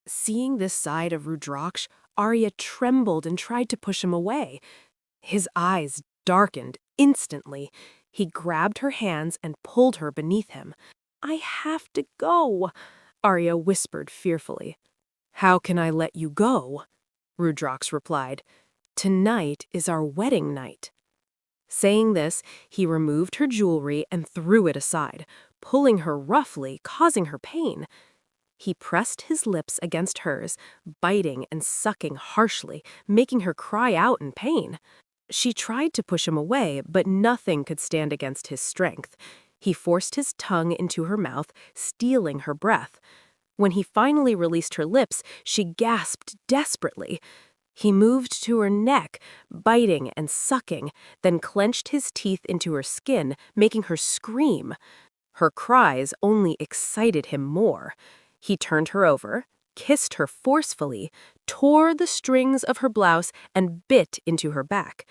Seeing this side of Rudraksh, Arya trembled and tried to push him away. His eyes darkened instantly. He grabbed her hands and pulled her beneath him. "I have to go," Arya whispered fearfully. "How can I let you go?" Rudraksh replied. "Tonight is our wedding night." Saying this, he removed her jewelry and threw it aside, pulling her roughly, causing her pain. He pressed his lips against hers, biting and sucking harshly, making her cry out in pain. She tried to push him away, but nothing could stand against his strength. He forced his tongue into her mouth, stealing her breath. When he finally released her lips, she gasped desperately. He moved to her neck, biting and sucking, then clenched his teeth into her skin, making her scream. Her cries only excited him more. He turned her over, kissed her forcefully, tore the strings of her blouse, and bit into her back.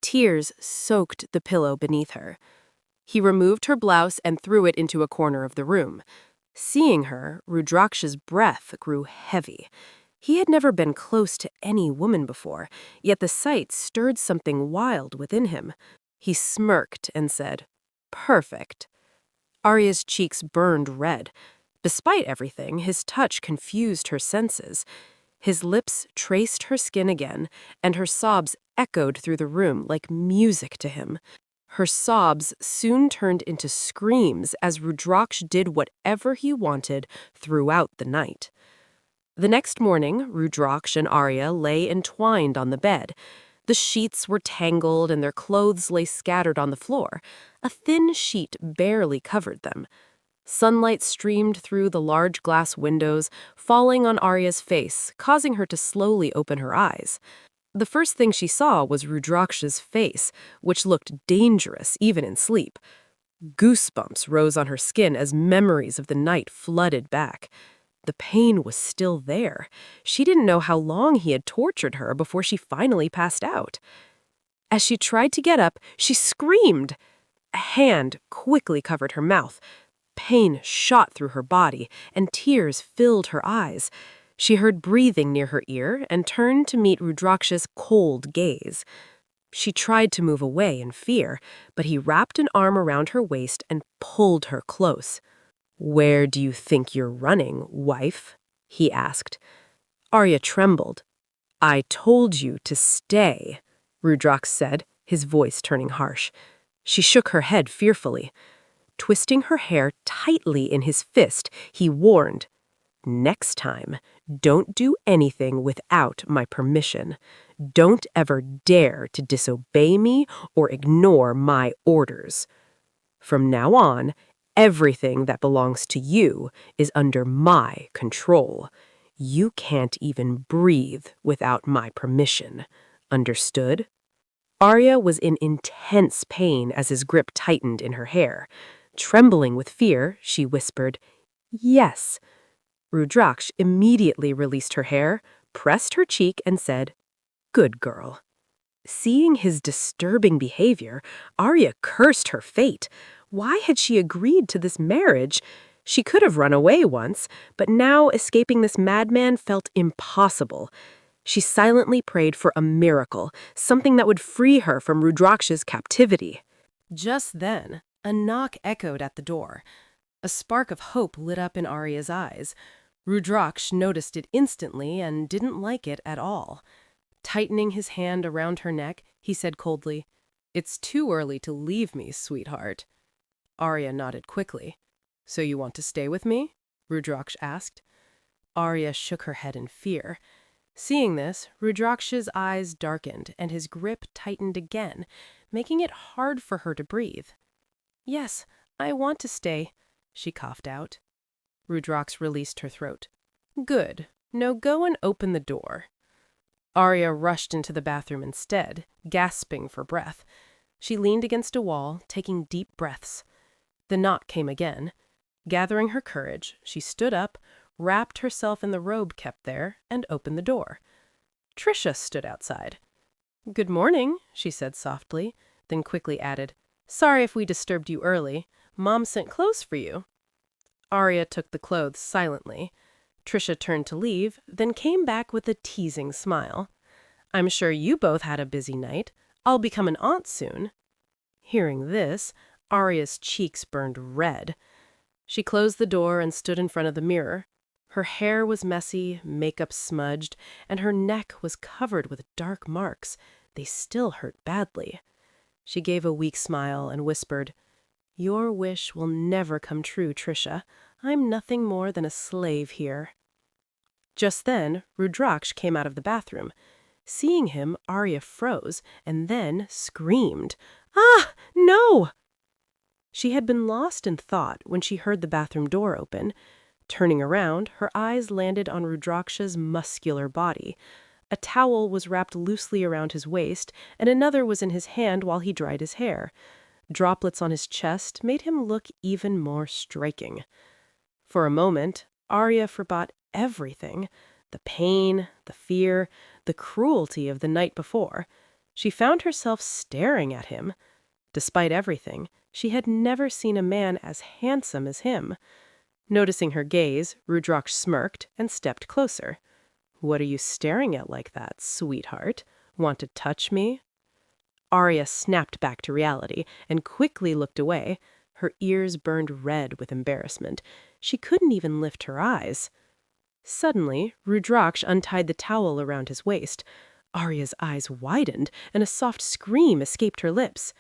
Tears soaked the pillow beneath her. He removed her blouse and threw it into a corner of the room. Seeing her, Rudraksh's breath grew heavy. He had never been close to any woman before, yet the sight stirred something wild within him. He smirked and said, "Perfect." Arya's cheeks burned red. Despite everything, his touch confused her senses. His lips traced her skin again, and her sobs echoed through the room like music to him. Her sobs soon turned into screams as Rudraksh did whatever he wanted throughout the night. The next morning, Rudraksh and Arya lay entwined on the bed. The sheets were tangled and their clothes lay scattered on the floor. A thin sheet barely covered them. Sunlight streamed through the large glass windows, falling on Arya's face, causing her to slowly open her eyes. The first thing she saw was Rudraksh's face, which looked dangerous even in sleep. Goosebumps rose on her skin as memories of the night flooded back. The pain was still there. She didn't know how long he had tortured her before she finally passed out. As she tried to get up, she screamed. A hand quickly covered her mouth. Pain shot through her body, and tears filled her eyes. She heard breathing near her ear and turned to meet Rudraksh's cold gaze. She tried to move away in fear, but he wrapped an arm around her waist and pulled her close. "Where do you think you're running, wife?" he asked. Arya trembled. "I told you to stay," Rudraksh said, his voice turning harsh. She shook her head fearfully. Twisting her hair tightly in his fist, he warned, "Next time, don't do anything without my permission. Don't ever dare to disobey me or ignore my orders. From now on, everything that belongs to you is under my control. You can't even breathe without my permission. Understood?" Arya was in intense pain as his grip tightened in her hair. Trembling with fear, she whispered, "Yes." Rudraksh immediately released her hair, pressed her cheek, and said, "Good girl." Seeing his disturbing behavior, Arya cursed her fate. Why had she agreed to this marriage? She could have run away once, but now escaping this madman felt impossible. She silently prayed for a miracle, something that would free her from Rudraksh's captivity. Just then, a knock echoed at the door. A spark of hope lit up in Arya's eyes. Rudraksh noticed it instantly and didn't like it at all. Tightening his hand around her neck, he said coldly, "It's too early to leave me, sweetheart." Arya nodded quickly. "So you want to stay with me?" Rudraksh asked. Arya shook her head in fear. Seeing this, Rudraksh's eyes darkened and his grip tightened again, making it hard for her to breathe. "Yes, I want to stay," she coughed out. Rudraksh released her throat. "Good. Now go and open the door." Arya rushed into the bathroom instead, gasping for breath. She leaned against a wall, taking deep breaths. The knock came again. Gathering her courage, she stood up, wrapped herself in the robe kept there, and opened the door. Trisha stood outside. "Good morning," she said softly, then quickly added, "Sorry if we disturbed you early. Mom sent clothes for you." Arya took the clothes silently. Trisha turned to leave, then came back with a teasing smile. "I'm sure you both had a busy night. I'll become an aunt soon." Hearing this, Arya's cheeks burned red. She closed the door and stood in front of the mirror. Her hair was messy, makeup smudged, and her neck was covered with dark marks. They still hurt badly. She gave a weak smile and whispered, "Your wish will never come true, Trisha. I'm nothing more than a slave here." Just then, Rudraksh came out of the bathroom. Seeing him, Arya froze and then screamed, "Ah, no!" She had been lost in thought when she heard the bathroom door open. Turning around, her eyes landed on Rudraksh's muscular body. A towel was wrapped loosely around his waist, and another was in his hand while he dried his hair. Droplets on his chest made him look even more striking. For a moment, Arya forgot everything: the pain, the fear, the cruelty of the night before. She found herself staring at him. Despite everything, she had never seen a man as handsome as him. Noticing her gaze, Rudraksh smirked and stepped closer. "What are you staring at like that, sweetheart? Want to touch me?" Arya snapped back to reality and quickly looked away. Her ears burned red with embarrassment. She couldn't even lift her eyes. Suddenly, Rudraksh untied the towel around his waist. Arya's eyes widened, and a soft scream escaped her lips.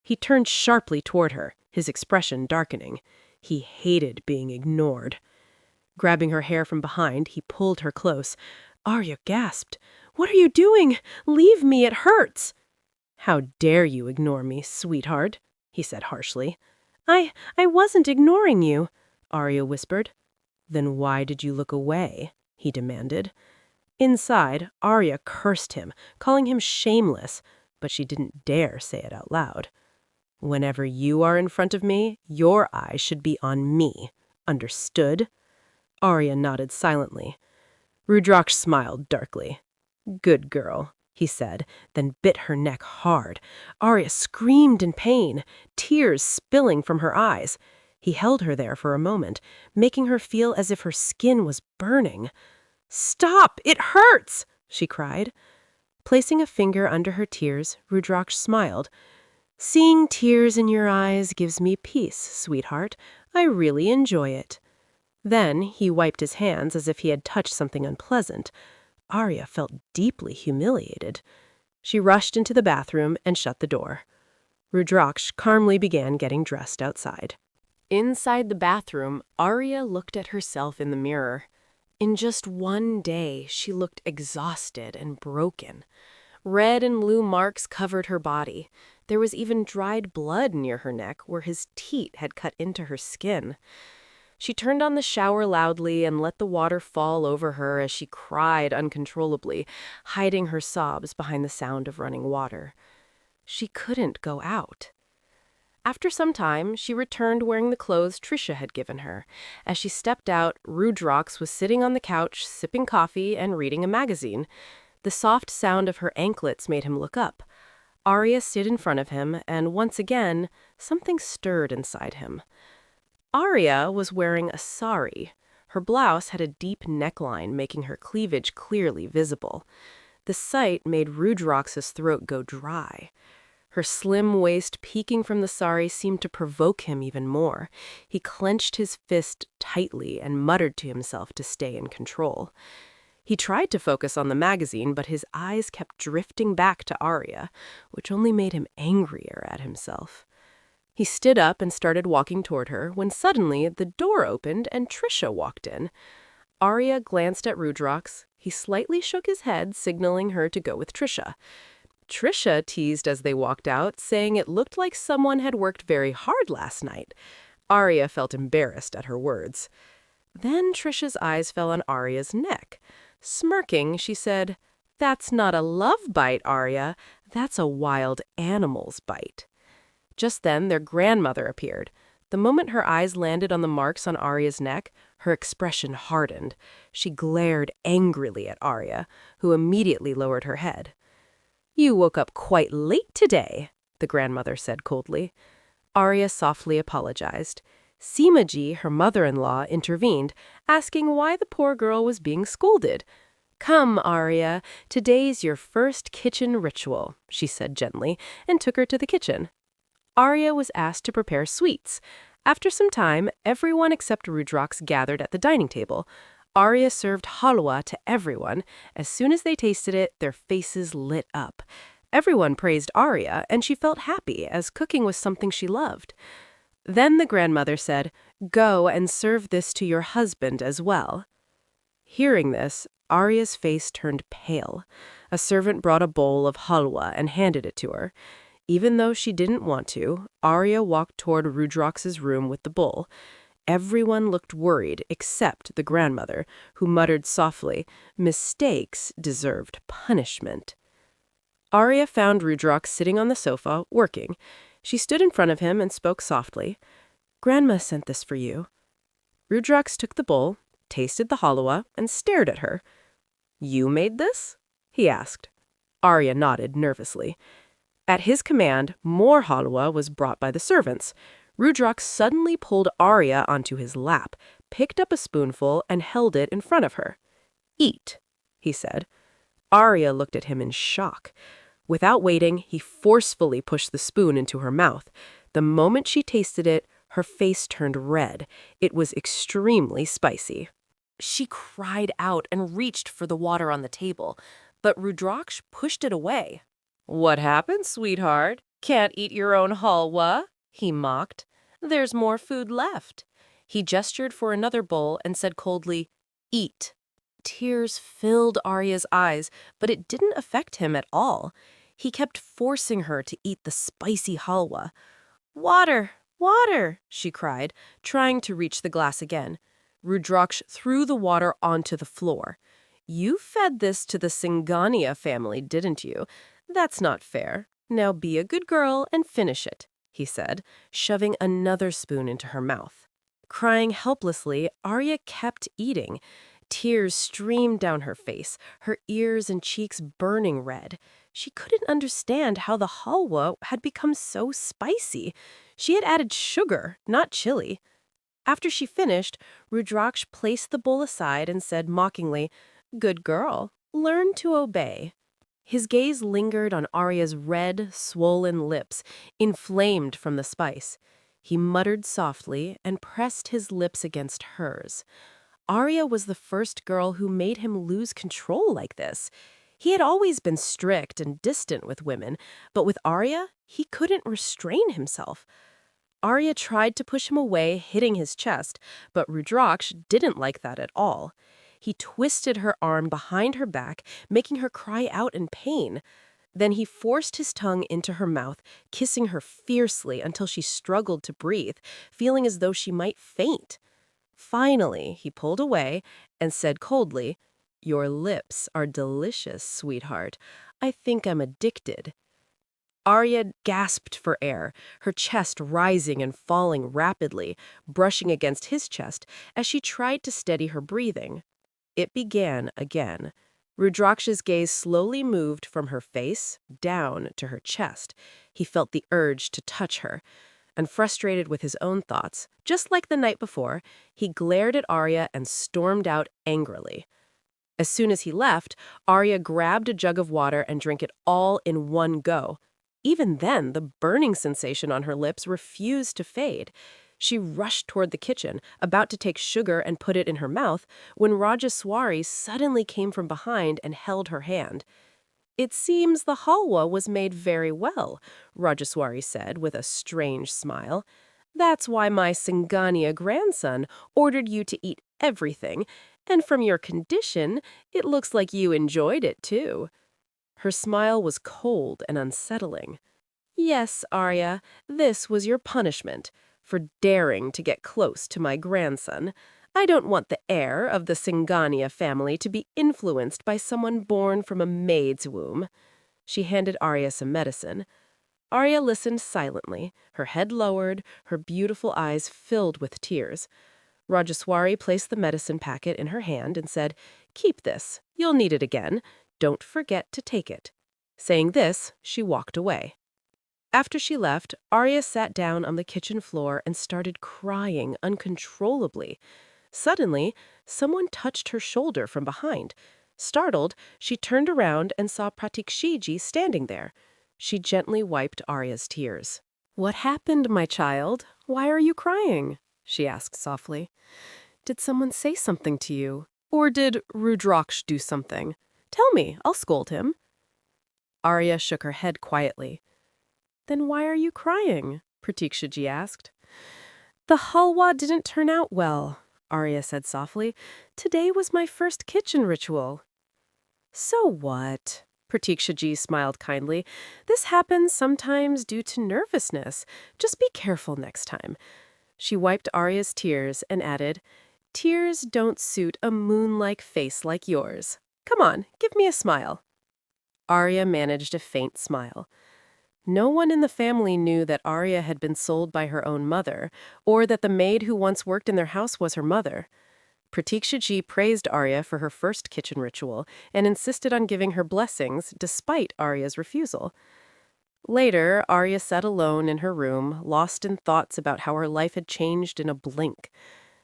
He turned sharply toward her, his expression darkening. He hated being ignored. Grabbing her hair from behind, he pulled her close. Arya gasped. "What are you doing? Leave me, it hurts!" "How dare you ignore me, sweetheart?" he said harshly. I wasn't ignoring you," Arya whispered. "Then why did you look away?" he demanded. Inside, Arya cursed him, calling him shameless, but she didn't dare say it out loud. "Whenever you are in front of me, your eyes should be on me. Understood?" Arya nodded silently. Rudraksh smiled darkly. "Good girl," he said, then bit her neck hard. Arya screamed in pain, tears spilling from her eyes. He held her there for a moment, making her feel as if her skin was burning. "Stop! It hurts!" she cried. Placing a finger under her tears, Rudraksh smiled. "Seeing tears in your eyes gives me peace, sweetheart. I really enjoy it." Then he wiped his hands as if he had touched something unpleasant. Arya felt deeply humiliated. She rushed into the bathroom and shut the door. Rudraksh calmly began getting dressed outside. Inside the bathroom, Arya looked at herself in the mirror. In just one day, she looked exhausted and broken. Red and blue marks covered her body. There was even dried blood near her neck where his teeth had cut into her skin. She turned on the shower loudly and let the water fall over her as she cried uncontrollably, hiding her sobs behind the sound of running water. She couldn't go out. After some time, she returned wearing the clothes Trisha had given her. As she stepped out, Rudraksh was sitting on the couch, sipping coffee and reading a magazine. The soft sound of her anklets made him look up. Arya stood in front of him, and once again, something stirred inside him. Arya was wearing a sari. Her blouse had a deep neckline, making her cleavage clearly visible. The sight made Rudraksh's throat go dry. Her slim waist peeking from the sari seemed to provoke him even more. He clenched his fist tightly and muttered to himself to stay in control. He tried to focus on the magazine, but his eyes kept drifting back to Arya, which only made him angrier at himself. He stood up and started walking toward her when suddenly the door opened and Trisha walked in. Arya glanced at Rudraksh. He slightly shook his head, signaling her to go with Trisha. Trisha teased as they walked out, saying it looked like someone had worked very hard last night. Arya felt embarrassed at her words. Then Trisha's eyes fell on Arya's neck. Smirking, she said, "That's not a love bite, Arya. That's a wild animal's bite." Just then, their grandmother appeared. The moment her eyes landed on the marks on Arya's neck, her expression hardened. She glared angrily at Arya, who immediately lowered her head. "You woke up quite late today," the grandmother said coldly. Arya softly apologized. Seemaji, her mother-in-law, intervened, asking why the poor girl was being scolded. "Come, Arya, today's your first kitchen ritual," she said gently, and took her to the kitchen. Arya was asked to prepare sweets. After some time, everyone except Rudraksh gathered at the dining table. Arya served halwa to everyone. As soon as they tasted it, their faces lit up. Everyone praised Arya, and she felt happy, as cooking was something she loved. Then the grandmother said, "Go and serve this to your husband as well." Hearing this, Arya's face turned pale. A servant brought a bowl of halwa and handed it to her. Even though she didn't want to, Arya walked toward Rudraksh's room with the bowl. Everyone looked worried except the grandmother, who muttered softly, "Mistakes deserved punishment." Arya found Rudraksh sitting on the sofa, working. She stood in front of him and spoke softly. "Grandma sent this for you." Rudraksh took the bowl, tasted the halwa, and stared at her. "You made this?" he asked. Arya nodded nervously. At his command, more halwa was brought by the servants. Rudraksh suddenly pulled Arya onto his lap, picked up a spoonful, and held it in front of her. "Eat," he said. Arya looked at him in shock. Without waiting, he forcefully pushed the spoon into her mouth. The moment she tasted it, her face turned red. It was extremely spicy. She cried out and reached for the water on the table, but Rudraksh pushed it away. "What happened, sweetheart? Can't eat your own halwa?" he mocked. "There's more food left." He gestured for another bowl and said coldly, "Eat." Tears filled Arya's eyes, but it didn't affect him at all. He kept forcing her to eat the spicy halwa. "Water, water," she cried, trying to reach the glass again. Rudraksh threw the water onto the floor. "You fed this to the Singhania family, didn't you? That's not fair. Now be a good girl and finish it," he said, shoving another spoon into her mouth. Crying helplessly, Arya kept eating. Tears streamed down her face, her ears and cheeks burning red. She couldn't understand how the halwa had become so spicy. She had added sugar, not chili. After she finished, Rudraksh placed the bowl aside and said mockingly, "Good girl, learn to obey." His gaze lingered on Arya's red, swollen lips, inflamed from the spice. He muttered softly and pressed his lips against hers. Arya was the first girl who made him lose control like this. He had always been strict and distant with women, but with Arya, he couldn't restrain himself. Arya tried to push him away, hitting his chest, but Rudraksh didn't like that at all. He twisted her arm behind her back, making her cry out in pain. Then he forced his tongue into her mouth, kissing her fiercely until she struggled to breathe, feeling as though she might faint. Finally, he pulled away and said coldly, "Your lips are delicious, sweetheart. I think I'm addicted." Arya gasped for air, her chest rising and falling rapidly, brushing against his chest as she tried to steady her breathing. It began again. Rudraksh's gaze slowly moved from her face down to her chest. He felt the urge to touch her. And frustrated with his own thoughts, just like the night before, he glared at Arya and stormed out angrily. As soon as he left, Arya grabbed a jug of water and drank it all in one go. Even then, the burning sensation on her lips refused to fade. She rushed toward the kitchen, about to take sugar and put it in her mouth, when Rajaswari suddenly came from behind and held her hand. "It seems the halwa was made very well," Rajaswari said with a strange smile. "That's why my Singhania grandson ordered you to eat everything, and from your condition, it looks like you enjoyed it too." Her smile was cold and unsettling. "Yes, Arya, this was your punishment for daring to get close to my grandson. I don't want the heir of the Singhania family to be influenced by someone born from a maid's womb." She handed Arya some medicine. Arya listened silently, her head lowered, her beautiful eyes filled with tears. Rajaswari placed the medicine packet in her hand and said, "Keep this. You'll need it again. Don't forget to take it." Saying this, she walked away. After she left, Arya sat down on the kitchen floor and started crying uncontrollably. Suddenly, someone touched her shoulder from behind. Startled, she turned around and saw Pratikshiji standing there. She gently wiped Arya's tears. "What happened, my child? Why are you crying?" she asked softly. "Did someone say something to you? Or did Rudraksh do something? Tell me, I'll scold him." Arya shook her head quietly. "Then why are you crying?" Pratikshiji asked. "The halwa didn't turn out well," Arya said softly. "Today was my first kitchen ritual." "So what?" Pratikshiji smiled kindly. "This happens sometimes due to nervousness. Just be careful next time." She wiped Arya's tears and added, "Tears don't suit a moon-like face like yours. Come on, give me a smile." Arya managed a faint smile. No one in the family knew that Arya had been sold by her own mother, or that the maid who once worked in their house was her mother. Pratikshiji praised Arya for her first kitchen ritual and insisted on giving her blessings despite Arya's refusal. Later, Arya sat alone in her room, lost in thoughts about how her life had changed in a blink.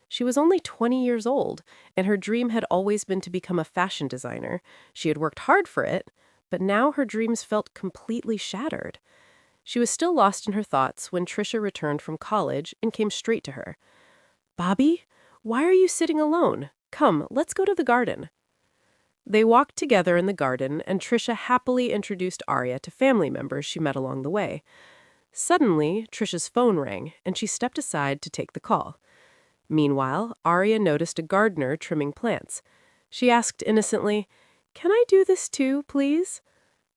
She was only 20 years old, and her dream had always been to become a fashion designer. She had worked hard for it, but now her dreams felt completely shattered. She was still lost in her thoughts when Trisha returned from college and came straight to her. "Bobby, why are you sitting alone? Come, let's go to the garden." They walked together in the garden, and Trisha happily introduced Arya to family members she met along the way. Suddenly, Trisha's phone rang, and she stepped aside to take the call. Meanwhile, Arya noticed a gardener trimming plants. She asked innocently, "Can I do this too, please?"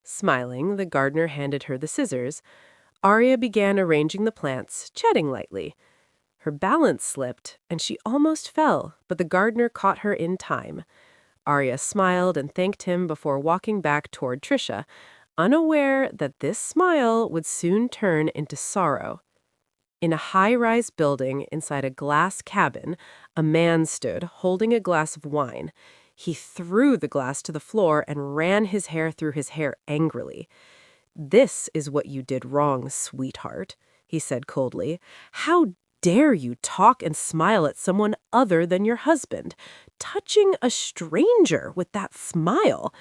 Smiling, the gardener handed her the scissors. Arya began arranging the plants, chatting lightly. Her balance slipped, and she almost fell, but the gardener caught her in time. Arya smiled and thanked him before walking back toward Trisha, unaware that this smile would soon turn into sorrow. In a high-rise building inside a glass cabin, a man stood holding a glass of wine. He threw the glass to the floor and ran his hair through his hair angrily. "This is what you did wrong, sweetheart," he said coldly. "How dare you talk and smile at someone other than your husband? Touching a stranger with that smile."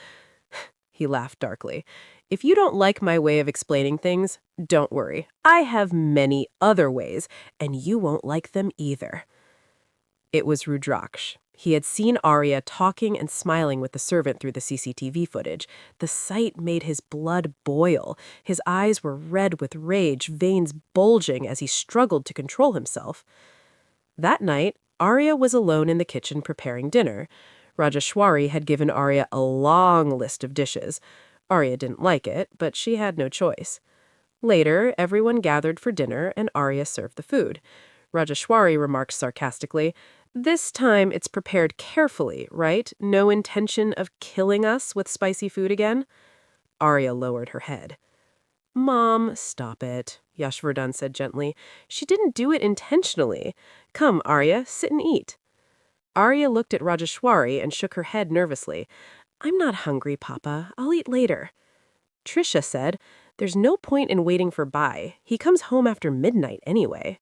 He laughed darkly. "If you don't like my way of explaining things, don't worry. I have many other ways, and you won't like them either." It was Rudraksh. He had seen Arya talking and smiling with the servant through the CCTV footage. The sight made his blood boil. His eyes were red with rage, veins bulging as he struggled to control himself. That night, Arya was alone in the kitchen preparing dinner. Rajeshwari had given Arya a long list of dishes. Arya didn't like it, but she had no choice. Later, everyone gathered for dinner, and Arya served the food. Rajeshwari remarked sarcastically, "This time it's prepared carefully, right? No intention of killing us with spicy food again?" Arya lowered her head. "Mom, stop it," Yashvardhan said gently. "She didn't do it intentionally. Come, Arya, sit and eat." Arya looked at Rajeshwari and shook her head nervously. "I'm not hungry, Papa. I'll eat later." Trisha said, "There's no point in waiting for Bai. He comes home after midnight anyway."